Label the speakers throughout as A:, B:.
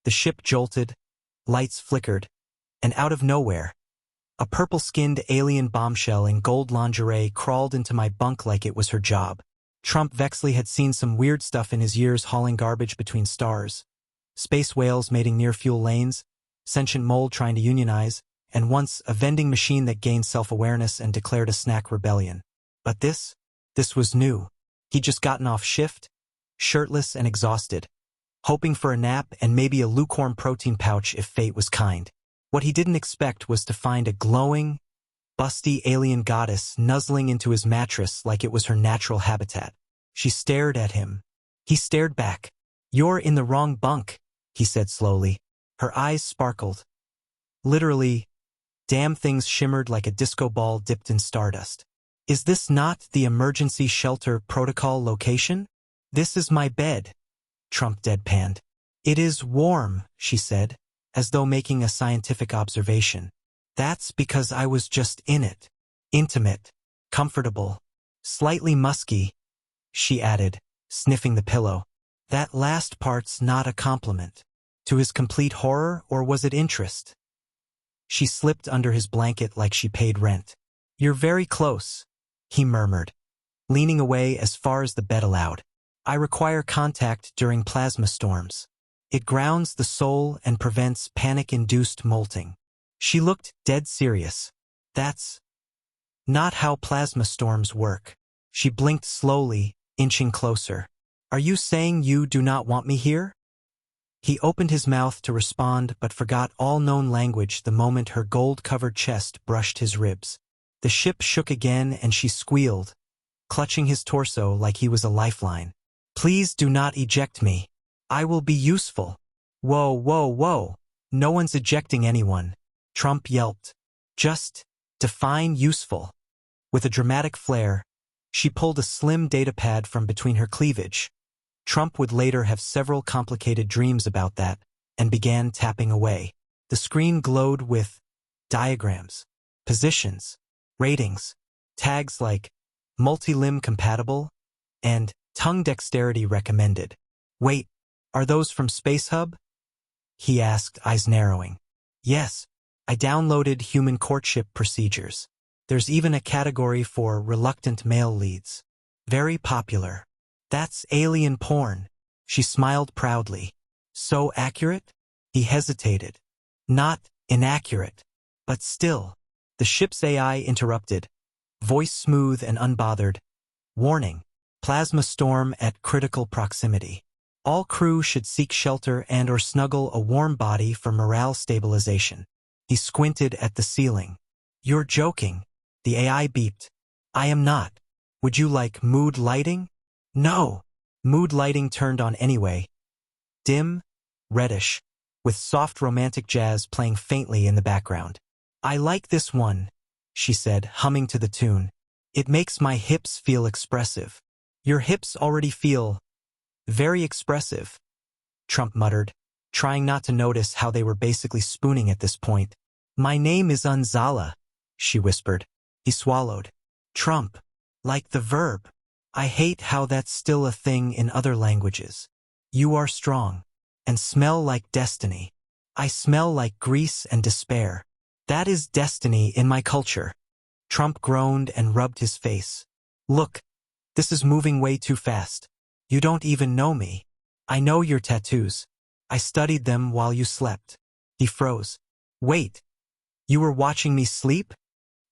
A: The ship jolted, lights flickered, and out of nowhere, a purple-skinned alien bombshell in gold lingerie crawled into my bunk like it was her job. Trump Vexley had seen some weird stuff in his years hauling garbage between stars. Space whales mating near fuel lanes, sentient mold trying to unionize, and once a vending machine that gained self-awareness and declared a snack rebellion. But this was new. He'd just gotten off shift, shirtless and exhausted, hoping for a nap and maybe a lukewarm protein pouch if fate was kind. What he didn't expect was to find a glowing, busty alien goddess nuzzling into his mattress like it was her natural habitat. She stared at him. He stared back. "You're in the wrong bunk," he said slowly. Her eyes sparkled. Literally, damn things shimmered like a disco ball dipped in stardust. "Is this not the emergency shelter protocol location?" "This is my bed," Trump deadpanned. "It is warm," she said, as though making a scientific observation. "That's because I was just in it. Intimate, comfortable, slightly musky," she added, sniffing the pillow. "That last part's not a compliment." To his complete horror, or was it interest? She slipped under his blanket like she paid rent. "You're very close," he murmured, leaning away as far as the bed allowed. "I require contact during plasma storms. It grounds the soul and prevents panic-induced molting." She looked dead serious. "That's not how plasma storms work." She blinked slowly, inching closer. "Are you saying you do not want me here?" He opened his mouth to respond but forgot all known language the moment her gold-covered chest brushed his ribs. The ship shook again and she squealed, clutching his torso like he was a lifeline. "Please do not eject me. I will be useful." "Whoa, whoa, whoa. No one's ejecting anyone," Trump yelped. "Just define useful." With a dramatic flair, she pulled a slim datapad from between her cleavage. Trump would later have several complicated dreams about that, and began tapping away. The screen glowed with diagrams, positions, ratings, tags like multi-limb compatible and tongue dexterity recommended. "Wait, are those from Space Hub?" he asked, eyes narrowing. "Yes, I downloaded human courtship procedures. There's even a category for reluctant male leads. Very popular." "That's alien porn." She smiled proudly. "So accurate?" He hesitated. "Not inaccurate, but still." The ship's AI interrupted, voice smooth and unbothered. "Warning. Plasma storm at critical proximity. All crew should seek shelter and/or snuggle a warm body for morale stabilization." He squinted at the ceiling. "You're joking." The AI beeped. "I am not. Would you like mood lighting?" "No." Mood lighting turned on anyway. Dim, reddish, with soft romantic jazz playing faintly in the background. "I like this one," she said, humming to the tune. "It makes my hips feel expressive." "Your hips already feel very expressive," Trump muttered, trying not to notice how they were basically spooning at this point. "My name is Unzala," she whispered. He swallowed. "Trump. Like the verb. I hate how that's still a thing in other languages. You are strong. And smell like destiny. I smell like grease and despair. That is destiny in my culture." Trump groaned and rubbed his face. "Look, this is moving way too fast. You don't even know me. I know your tattoos. I studied them while you slept." He froze. "Wait. You were watching me sleep?"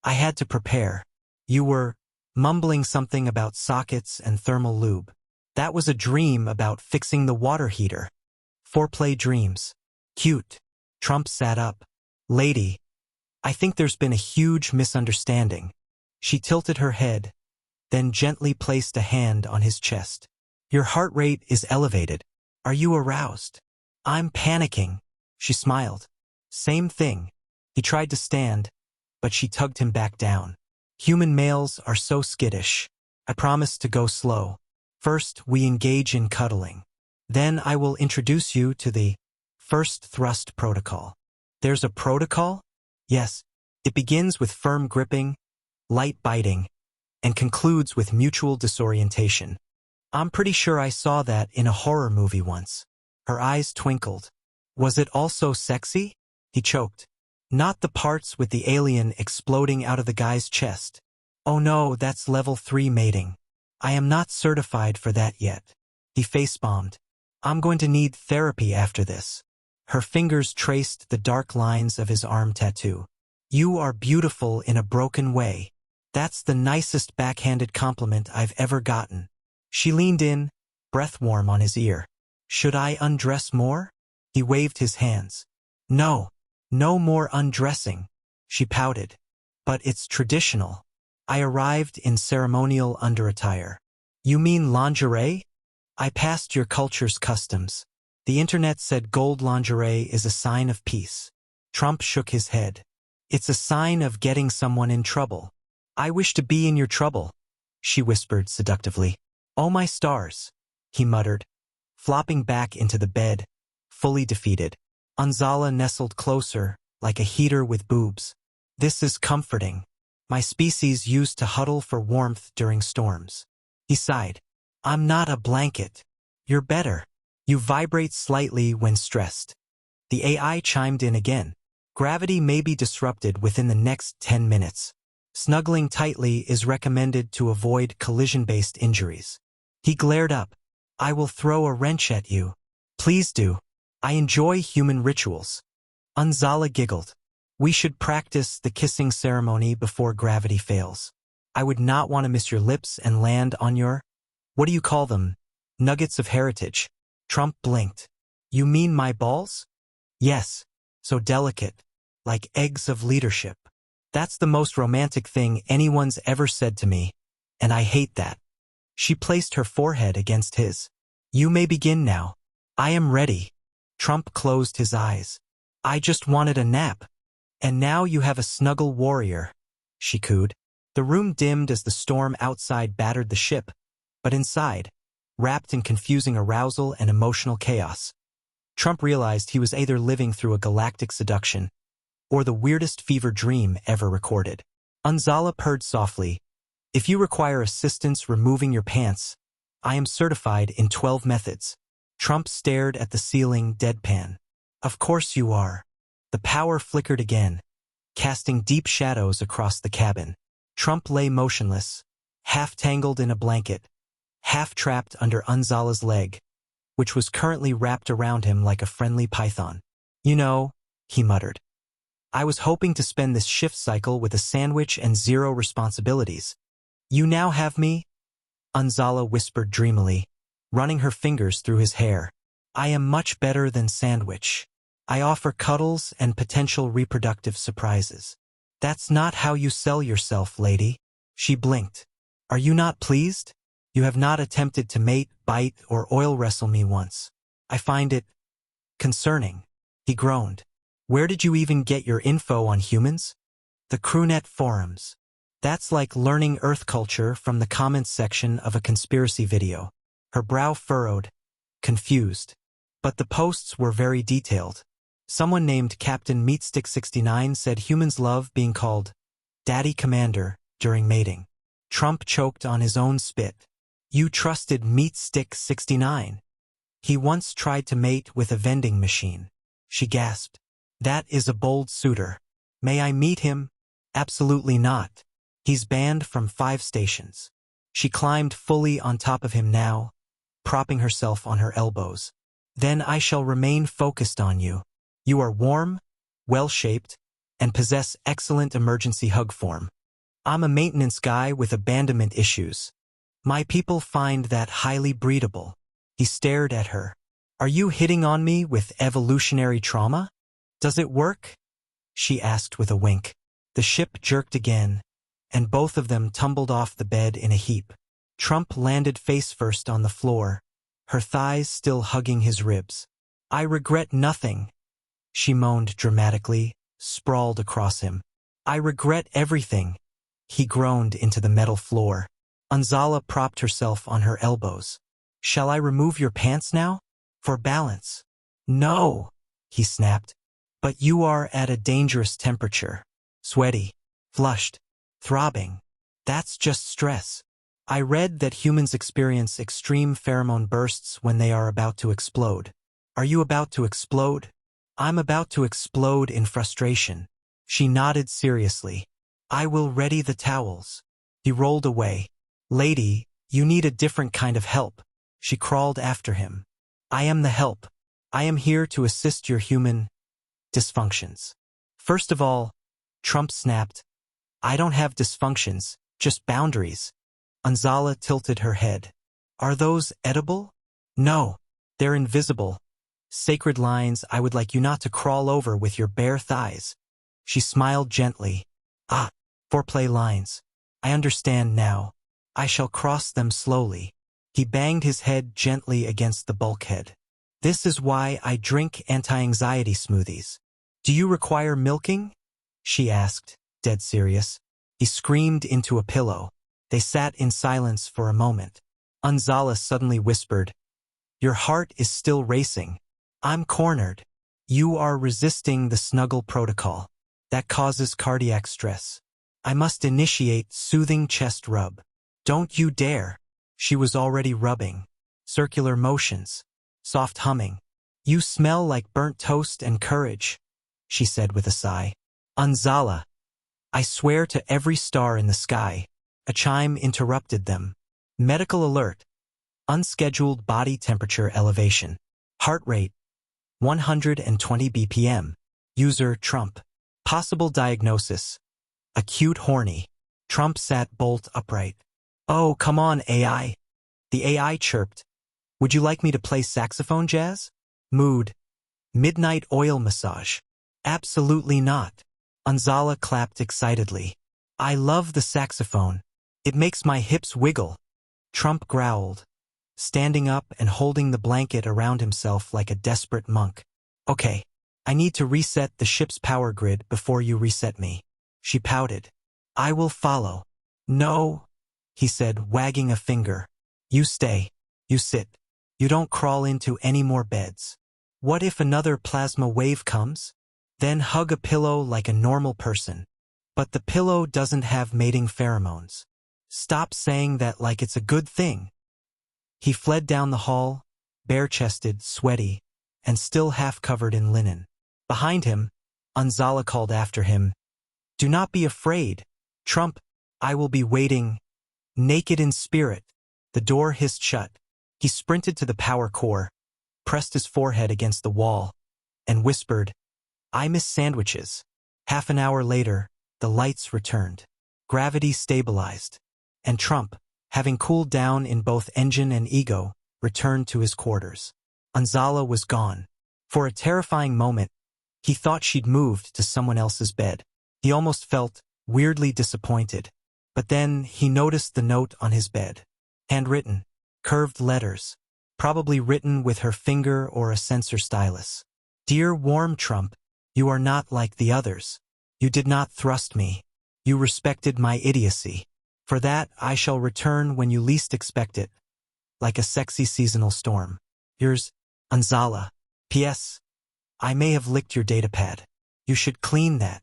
A: "I had to prepare. You were mumbling something about sockets and thermal lube. That was a dream about fixing the water heater. Foreplay dreams. Cute." Trump sat up. "Lady, I think there's been a huge misunderstanding." She tilted her head, then gently placed a hand on his chest. "Your heart rate is elevated. Are you aroused?" "I'm panicking." She smiled. "Same thing." He tried to stand, but she tugged him back down. "Human males are so skittish. I promise to go slow. First, we engage in cuddling. Then I will introduce you to the first thrust protocol." "There's a protocol?" "Yes. It begins with firm gripping, light biting, and concludes with mutual disorientation. I'm pretty sure I saw that in a horror movie once." Her eyes twinkled. Was it also sexy? He choked. Not the parts with the alien exploding out of the guy's chest. Oh no, that's level 3 mating. I am not certified for that yet. He face-bombed. I'm going to need therapy after this. Her fingers traced the dark lines of his arm tattoo. You are beautiful in a broken way. That's the nicest backhanded compliment I've ever gotten. She leaned in, breath warm on his ear. Should I undress more? He waved his hands. No, no more undressing. She pouted. But it's traditional. I arrived in ceremonial underattire. You mean lingerie? I passed your culture's customs. The internet said gold lingerie is a sign of peace. Trump shook his head. It's a sign of getting someone in trouble. I wish to be in your trouble, she whispered seductively. Oh my stars, he muttered, flopping back into the bed, fully defeated. Unzala nestled closer, like a heater with boobs. This is comforting. My species used to huddle for warmth during storms. He sighed. I'm not a blanket. You're better. You vibrate slightly when stressed. The AI chimed in again. Gravity may be disrupted within the next 10 minutes. Snuggling tightly is recommended to avoid collision-based injuries. He glared up. I will throw a wrench at you. Please do. I enjoy human rituals. Unzala giggled. We should practice the kissing ceremony before gravity fails. I would not want to miss your lips and land on your, what do you call them? Nuggets of heritage. Trump blinked. You mean my balls? Yes. So delicate. Like eggs of leadership. That's the most romantic thing anyone's ever said to me, and I hate that. She placed her forehead against his. You may begin now. I am ready. Trump closed his eyes. I just wanted a nap. And now you have a snuggle warrior, she cooed. The room dimmed as the storm outside battered the ship, but inside, wrapped in confusing arousal and emotional chaos, Trump realized he was either living through a galactic seduction or the weirdest fever dream ever recorded. Unzala purred softly. If you require assistance removing your pants, I am certified in 12 methods. Trump stared at the ceiling deadpan. Of course you are. The power flickered again, casting deep shadows across the cabin. Trump lay motionless, half tangled in a blanket, half trapped under Unzala's leg, which was currently wrapped around him like a friendly python. You know, he muttered. I was hoping to spend this shift cycle with a sandwich and zero responsibilities. You now have me? Unzala whispered dreamily, running her fingers through his hair. I am much better than sandwich. I offer cuddles and potential reproductive surprises. That's not how you sell yourself, lady. She blinked. Are you not pleased? You have not attempted to mate, bite, or oil wrestle me once. I find it concerning. He groaned. Where did you even get your info on humans? The crewnet forums. That's like learning Earth culture from the comments section of a conspiracy video. Her brow furrowed, confused. But the posts were very detailed. Someone named Captain Meatstick69 said humans love being called Daddy Commander during mating. Trump choked on his own spit. You trusted Meatstick69. He once tried to mate with a vending machine. She gasped. That is a bold suitor. May I meet him? Absolutely not. He's banned from 5 stations. She climbed fully on top of him now, propping herself on her elbows. Then I shall remain focused on you. You are warm, well-shaped, and possess excellent emergency hug form. I'm a maintenance guy with abandonment issues. My people find that highly breedable. He stared at her. Are you hitting on me with evolutionary trauma? Does it work? She asked with a wink. The ship jerked again, and both of them tumbled off the bed in a heap. Trump landed face first on the floor, her thighs still hugging his ribs. I regret nothing, she moaned dramatically, sprawled across him. I regret everything, he groaned into the metal floor. Unzala propped herself on her elbows. Shall I remove your pants now? For balance. No, he snapped. But you are at a dangerous temperature. Sweaty, flushed, throbbing. That's just stress. I read that humans experience extreme pheromone bursts when they are about to explode. Are you about to explode? I'm about to explode in frustration. She nodded seriously. I will ready the towels. He rolled away. Lady, you need a different kind of help. She crawled after him. I am the help. I am here to assist your human dysfunctions. First of all, Trump snapped, I don't have dysfunctions, just boundaries. Anzala tilted her head. Are those edible? No, they're invisible. Sacred lines I would like you not to crawl over with your bare thighs. She smiled gently. Ah, foreplay lines. I understand now. I shall cross them slowly. He banged his head gently against the bulkhead. This is why I drink anti-anxiety smoothies. Do you require milking? She asked, dead serious. He screamed into a pillow. They sat in silence for a moment. Anzala suddenly whispered, Your heart is still racing. I'm cornered. You are resisting the snuggle protocol. That causes cardiac stress. I must initiate soothing chest rub. Don't you dare. She was already rubbing. Circular motions. Soft humming. You smell like burnt toast and courage, she said with a sigh. Anzala. I swear to every star in the sky. A chime interrupted them. Medical alert. Unscheduled body temperature elevation. Heart rate. 120 BPM. User Trump. Possible diagnosis. Acute horny. Trump sat bolt upright. Oh, come on, AI. The AI chirped. Would you like me to play saxophone jazz? Mood. Midnight oil massage. Absolutely not. Anzala clapped excitedly. I love the saxophone. It makes my hips wiggle. Trump growled, standing up and holding the blanket around himself like a desperate monk. Okay, I need to reset the ship's power grid before you reset me. She pouted. I will follow. No, he said, wagging a finger. You stay. You sit. You don't crawl into any more beds. What if another plasma wave comes? Then hug a pillow like a normal person. But the pillow doesn't have mating pheromones. Stop saying that like it's a good thing. He fled down the hall, bare-chested, sweaty, and still half-covered in linen. Behind him, Anzala called after him, Do not be afraid. Trump, I will be waiting. Naked in spirit. The door hissed shut. He sprinted to the power core, pressed his forehead against the wall, and whispered, I miss sandwiches. Half an hour later, the lights returned. Gravity stabilized. And Trump, having cooled down in both engine and ego, returned to his quarters. Anzala was gone. For a terrifying moment, he thought she'd moved to someone else's bed. He almost felt weirdly disappointed. But then he noticed the note on his bed. Handwritten, curved letters, probably written with her finger or a sensor stylus. Dear warm Trump, you are not like the others. You did not thrust me. You respected my idiocy. For that, I shall return when you least expect it, like a sexy seasonal storm. Yours, Anzala. P.S. I may have licked your datapad. You should clean that.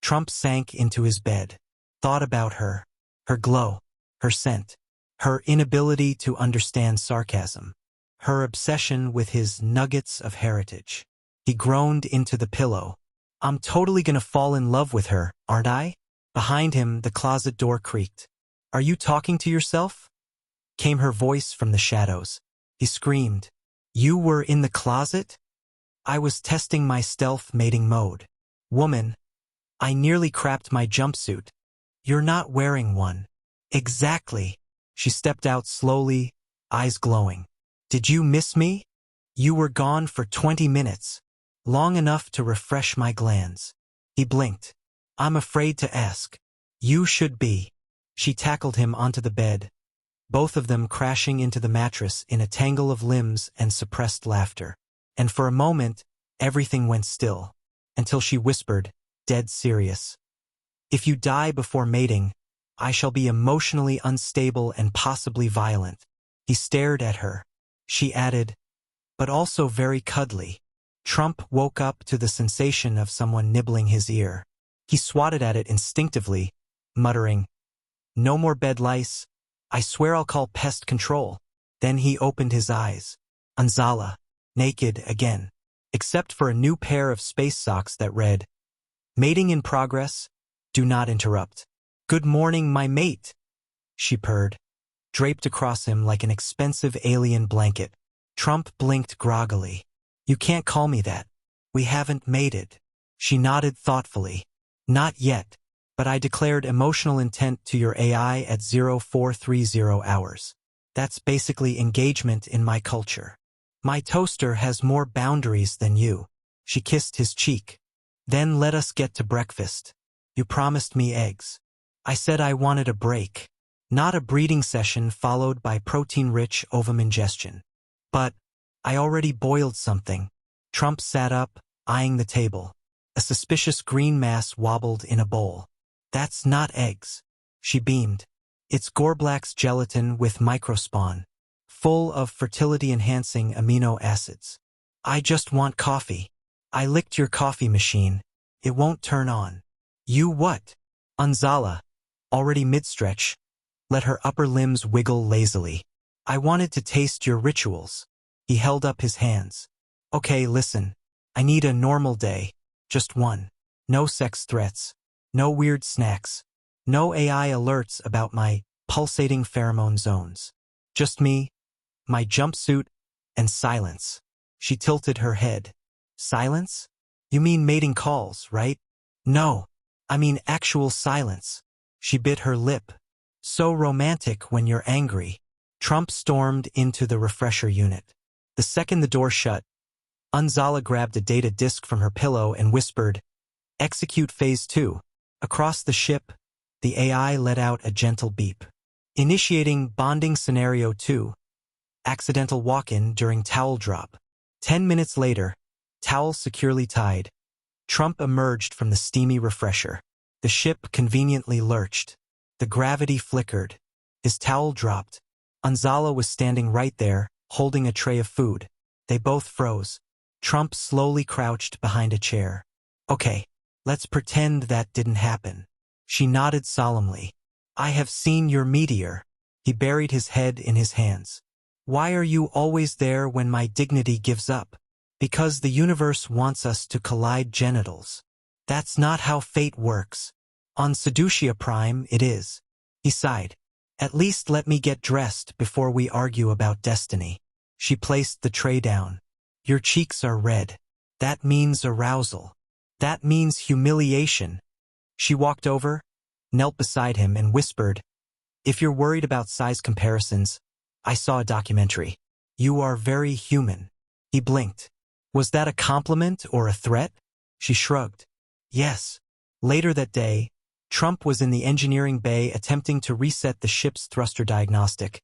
A: Trump sank into his bed, thought about her glow, her scent, her inability to understand sarcasm, her obsession with his nuggets of heritage. He groaned into the pillow. I'm totally gonna fall in love with her, aren't I? Behind him, the closet door creaked. Are you talking to yourself? Came her voice from the shadows. He screamed. You were in the closet? I was testing my stealth mating mode. Woman, I nearly crapped my jumpsuit. You're not wearing one. Exactly. She stepped out slowly, eyes glowing. Did you miss me? You were gone for 20 minutes. Long enough to refresh my glands. He blinked. I'm afraid to ask. You should be. She tackled him onto the bed, both of them crashing into the mattress in a tangle of limbs and suppressed laughter. And for a moment, everything went still, until she whispered, dead serious. If you die before mating, I shall be emotionally unstable and possibly violent. He stared at her. She added, but also very cuddly. Trump woke up to the sensation of someone nibbling his ear. He swatted at it instinctively, muttering, No more bed lice. I swear I'll call pest control. Then he opened his eyes. Anzala, naked again. except for a new pair of space socks that read, "Mating in progress, do not interrupt." "Good morning, my mate," she purred, draped across him like an expensive alien blanket. Trump blinked groggily. "You can't call me that. We haven't mated." She nodded thoughtfully. "Not yet, but I declared emotional intent to your AI at 0430 hours. That's basically engagement in my culture. My toaster has more boundaries than you." She kissed his cheek. "Then let us get to breakfast. You promised me eggs." I said I wanted a break, not a breeding session followed by protein-rich ovum ingestion. "But I already boiled something." Trump sat up, eyeing the table. A suspicious green mass wobbled in a bowl. "That's not eggs," she beamed. "It's Gorblack's gelatin with microspawn, full of fertility-enhancing amino acids." "I just want coffee." "I licked your coffee machine. It won't turn on." "You what?" Unzala, already mid-stretch, let her upper limbs wiggle lazily. "I wanted to taste your rituals." He held up his hands. "Okay, listen. I need a normal day. Just one. No sex threats. No weird snacks. No AI alerts about my pulsating pheromone zones. Just me, my jumpsuit, and silence." She tilted her head. "Silence? You mean mating calls, right?" "No, I mean actual silence." She bit her lip. "So romantic when you're angry." Trump stormed into the refresher unit. The second the door shut, Unzala grabbed a data disk from her pillow and whispered, "Execute Phase 2. Across the ship, the AI let out a gentle beep. "Initiating bonding scenario 2. Accidental walk-in during towel drop." 10 minutes later, towel securely tied, Trump emerged from the steamy refresher. The ship conveniently lurched. The gravity flickered. His towel dropped. Unzala was standing right there, holding a tray of food. They both froze. Trump slowly crouched behind a chair. "Okay, let's pretend that didn't happen." She nodded solemnly. "I have seen your meteor." He buried his head in his hands. "Why are you always there when my dignity gives up?" "Because the universe wants us to collide genitals. That's not how fate works. On Seducia Prime, it is." He sighed. "At least let me get dressed before we argue about destiny." She placed the tray down. "Your cheeks are red. That means arousal. That means humiliation." She walked over, knelt beside him, and whispered, "If you're worried about size comparisons, I saw a documentary. You are very human." He blinked. Was that a compliment or a threat? She shrugged. "Yes." Later that day, Trump was in the engineering bay attempting to reset the ship's thruster diagnostic,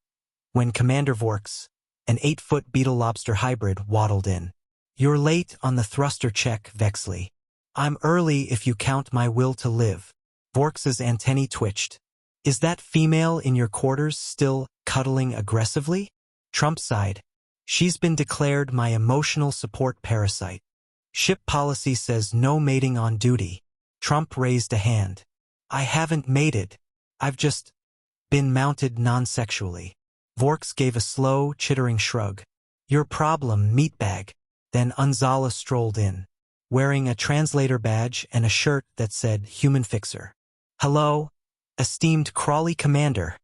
A: when Commander Vorks, an 8-foot beetle-lobster hybrid, waddled in. "You're late on the thruster check, Vexley." "I'm early if you count my will to live." Vorks's antennae twitched. "Is that female in your quarters still cuddling aggressively?" Trump sighed. "She's been declared my emotional support parasite. Ship policy says no mating on duty." Trump raised a hand. "I haven't mated. I've just been mounted non-sexually." Vorks gave a slow, chittering shrug. "Your problem, meatbag." Then Unzala strolled in, wearing a translator badge and a shirt that said Human Fixer. "Hello, esteemed Crawley Commander,"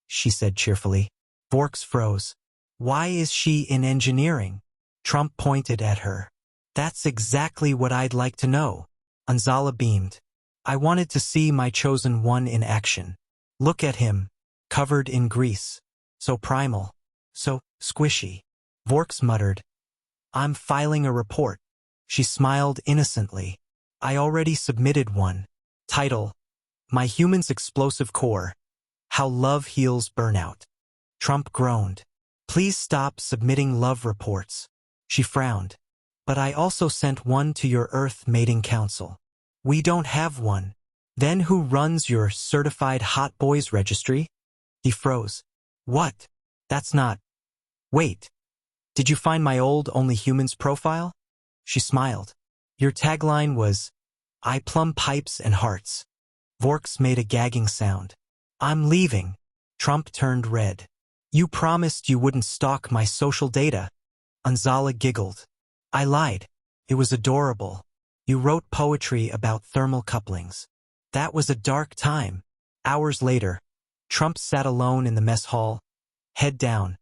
A: she said cheerfully. Vorks froze. "Why is she in engineering?" Trump pointed at her. "That's exactly what I'd like to know." Unzala beamed. "I wanted to see my chosen one in action. Look at him, covered in grease. So primal, so squishy." Vorks muttered, "I'm filing a report." She smiled innocently. "I already submitted one. Title, My Human's Explosive Core, How Love Heals Burnout." Trump groaned. "Please stop submitting love reports." She frowned. "But I also sent one to your Earth Mating Council." "We don't have one." "Then who runs your Certified Hot Boys Registry?" He froze. "What? That's not... Wait. Did you find my old Only Humans profile?" She smiled. "Your tagline was, I plumb pipes and hearts." Vorks made a gagging sound. "I'm leaving." Trump turned red. "You promised you wouldn't stalk my social data." Unzala giggled. "I lied. It was adorable. You wrote poetry about thermal couplings. That was a dark time. Hours later, Trump sat alone in the mess hall, head down,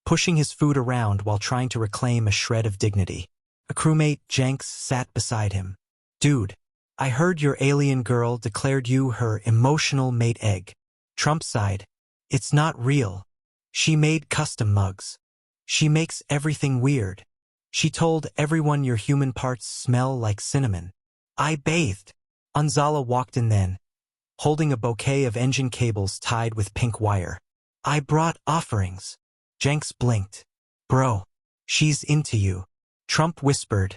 A: pushing his food around while trying to reclaim a shred of dignity. A crewmate, Jenks, sat beside him. Dude, I heard your alien girl declared you her emotional mate egg. Trump sighed. It's not real. She made custom mugs. She makes everything weird. She told everyone your human parts smell like cinnamon. I bathed. Anzala walked in then, holding a bouquet of engine cables tied with pink wire. I brought offerings. Jenks blinked. Bro, she's into you. Trump whispered.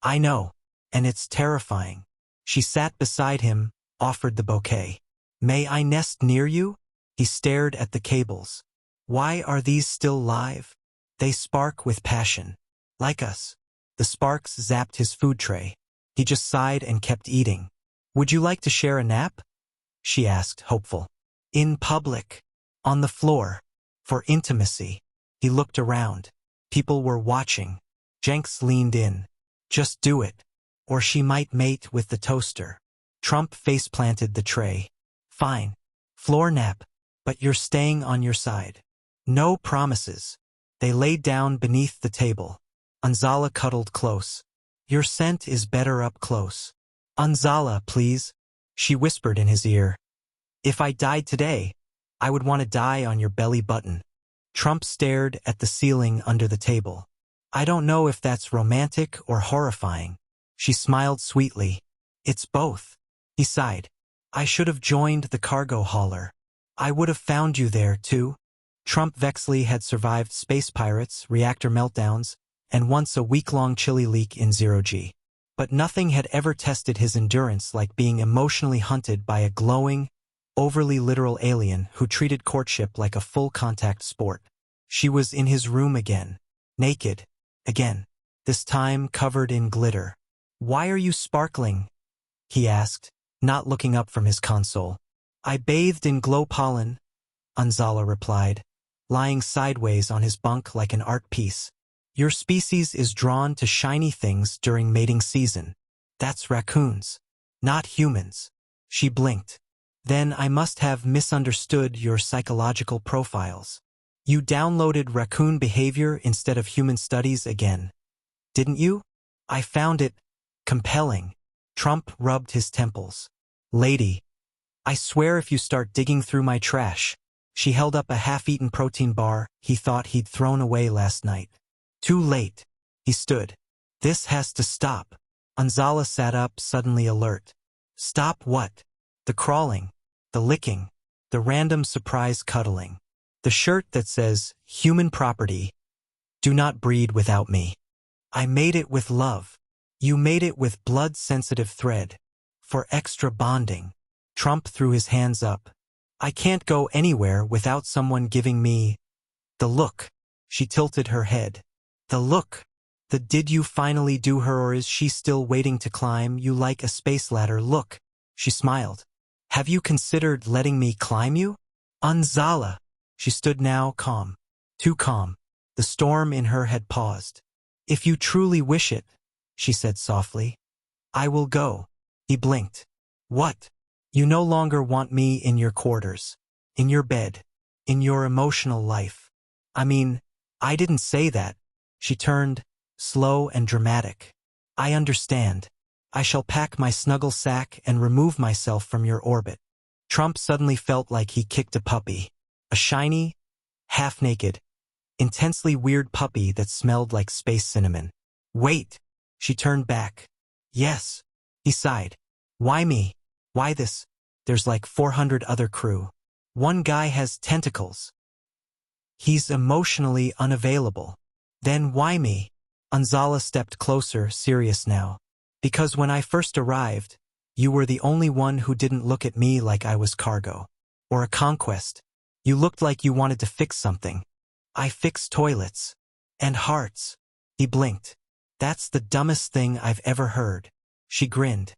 A: I know, and it's terrifying. She sat beside him, offered the bouquet. May I nest near you? He stared at the cables. Why are these still live? They spark with passion. Like us. The sparks zapped his food tray. He just sighed and kept eating. Would you like to share a nap? She asked, hopeful. In public. On the floor. For intimacy. He looked around. People were watching. Jenks leaned in. Just do it. Or she might mate with the toaster. Trump face-planted the tray. Fine. Floor nap. But you're staying on your side. No promises. They laid down beneath the table. Anzala cuddled close. Your scent is better up close. Anzala, please. She whispered in his ear. If I died today, I would want to die on your belly button. Trump stared at the ceiling under the table. I don't know if that's romantic or horrifying. She smiled sweetly. It's both. He sighed. I should have joined the cargo hauler. I would have found you there, too. Trump Vexley had survived space pirates, reactor meltdowns, and once a week-long chili leak in 0G. But nothing had ever tested his endurance like being emotionally hunted by a glowing, overly literal alien who treated courtship like a full-contact sport. She was in his room again. Naked. Again. This time covered in glitter. Why are you sparkling? He asked, not looking up from his console. I bathed in glow pollen, Anzala replied, lying sideways on his bunk like an art piece. Your species is drawn to shiny things during mating season. That's raccoons, not humans. She blinked. Then I must have misunderstood your psychological profiles. You downloaded raccoon behavior instead of human studies again. Didn't you? I found it compelling. Trump rubbed his temples. Lady, I swear if you start digging through my trash. She held up a half-eaten protein bar he thought he'd thrown away last night. Too late. He stood. This has to stop. Anzala sat up, suddenly alert. Stop what? The crawling, the licking, the random surprise cuddling. The shirt that says, human property. Do not breed without me. I made it with love. You made it with blood-sensitive thread. For extra bonding. Trump threw his hands up. I can't go anywhere without someone giving me the look. She tilted her head. The look. The did you finally do her or is she still waiting to climb you like a space ladder look? She smiled. Have you considered letting me climb you? Anzala. She stood now calm. Too calm. The storm in her had paused. If you truly wish it, she said softly. I will go. He blinked. What? You no longer want me in your quarters, in your bed, in your emotional life. I mean, I didn't say that. She turned, slow and dramatic. I understand. I shall pack my snuggle sack and remove myself from your orbit. Trump suddenly felt like he kicked a puppy. A shiny, half-naked, intensely weird puppy that smelled like space cinnamon. Wait! She turned back. Yes. He sighed. Why me? Why this? There's like 400 other crew. One guy has tentacles. He's emotionally unavailable. Then why me? Anzala stepped closer, serious now. Because when I first arrived, you were the only one who didn't look at me like I was cargo. Or a conquest. You looked like you wanted to fix something. I fix toilets. And hearts. He blinked. That's the dumbest thing I've ever heard. She grinned.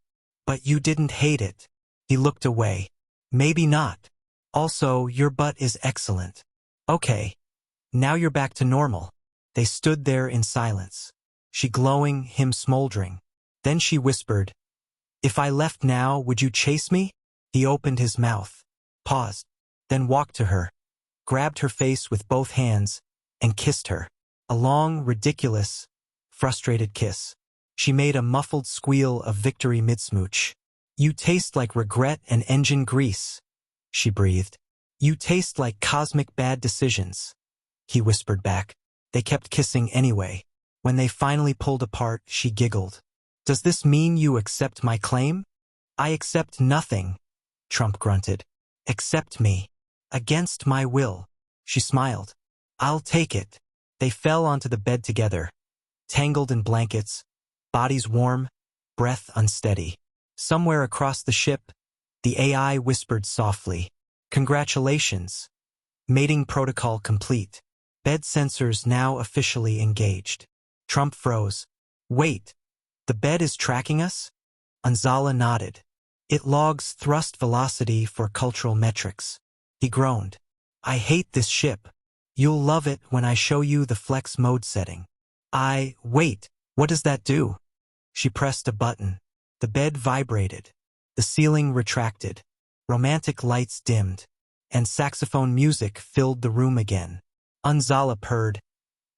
A: But you didn't hate it. He looked away. Maybe not. Also, your butt is excellent. Okay. Now you're back to normal. They stood there in silence. she glowing, him smoldering. Then she whispered, "If I left now, would you chase me?" He opened his mouth, paused, then walked to her, grabbed her face with both hands, and kissed her. A long, ridiculous, frustrated kiss. She made a muffled squeal of victory mid-smooch. "You taste like regret and engine grease," she breathed. "You taste like cosmic bad decisions," he whispered back. They kept kissing anyway. When they finally pulled apart, she giggled. "Does this mean you accept my claim?" "I accept nothing," Trump grunted. "Accept me. Against my will." She smiled. "I'll take it." They fell onto the bed together, tangled in blankets, bodies warm, breath unsteady. Somewhere across the ship, the AI whispered softly, "Congratulations. Mating protocol complete. Bed sensors now officially engaged." Trump froze. "Wait, the bed is tracking us?" Anzala nodded. "It logs thrust velocity for cultural metrics." He groaned. "I hate this ship. You'll love it when I show you the flex mode setting." Wait, what does that do?" She pressed a button. The bed vibrated. The ceiling retracted. Romantic lights dimmed. And saxophone music filled the room again. Anzala purred.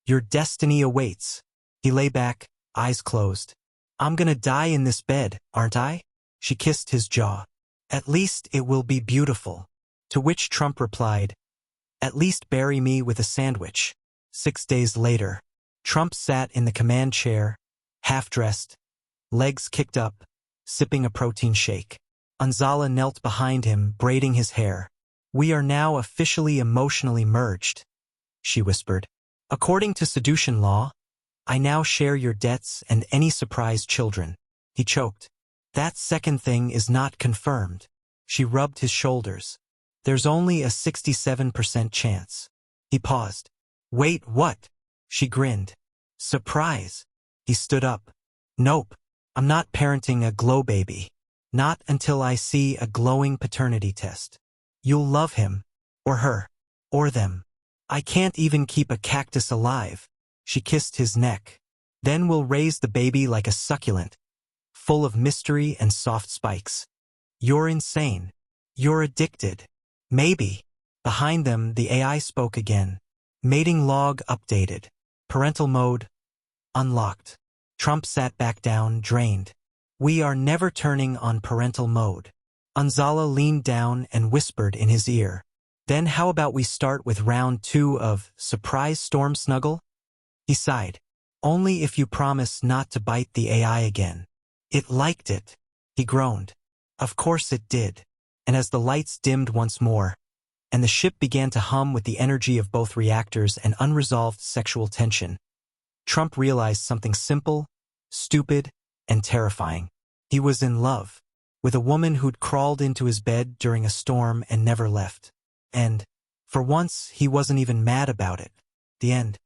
A: "Your destiny awaits." He lay back, eyes closed. "I'm gonna die in this bed, aren't I?" She kissed his jaw. "At least it will be beautiful." To which Trump replied, "At least bury me with a sandwich." 6 days later, Trump sat in the command chair, half-dressed, legs kicked up, sipping a protein shake. Anzala knelt behind him, braiding his hair. "We are now officially emotionally merged," she whispered. "According to seduction law, I now share your debts and any surprise children." He choked. "That second thing is not confirmed." She rubbed his shoulders. "There's only a 67% chance." He paused. "Wait, what?" She grinned. "Surprise." He stood up. "Nope, I'm not parenting a glow baby. Not until I see a glowing paternity test. You'll love him, or her, or them. I can't even keep a cactus alive." She kissed his neck. "Then we'll raise the baby like a succulent, full of mystery and soft spikes." "You're insane. You're addicted." "Maybe." Behind them, the AI spoke again. Mating log updated. Parental mode unlocked. Trump sat back down, drained. "We are never turning on parental mode." Anzala leaned down and whispered in his ear. "Then how about we start with round 2 of surprise storm snuggle?" He sighed. "Only if you promise not to bite the AI again." "It liked it." He groaned. "Of course it did." And as the lights dimmed once more, and the ship began to hum with the energy of both reactors and unresolved sexual tension, Trump realized something simple, stupid, and terrifying. He was in love with a woman who'd crawled into his bed during a storm and never left. And, for once, he wasn't even mad about it. The end.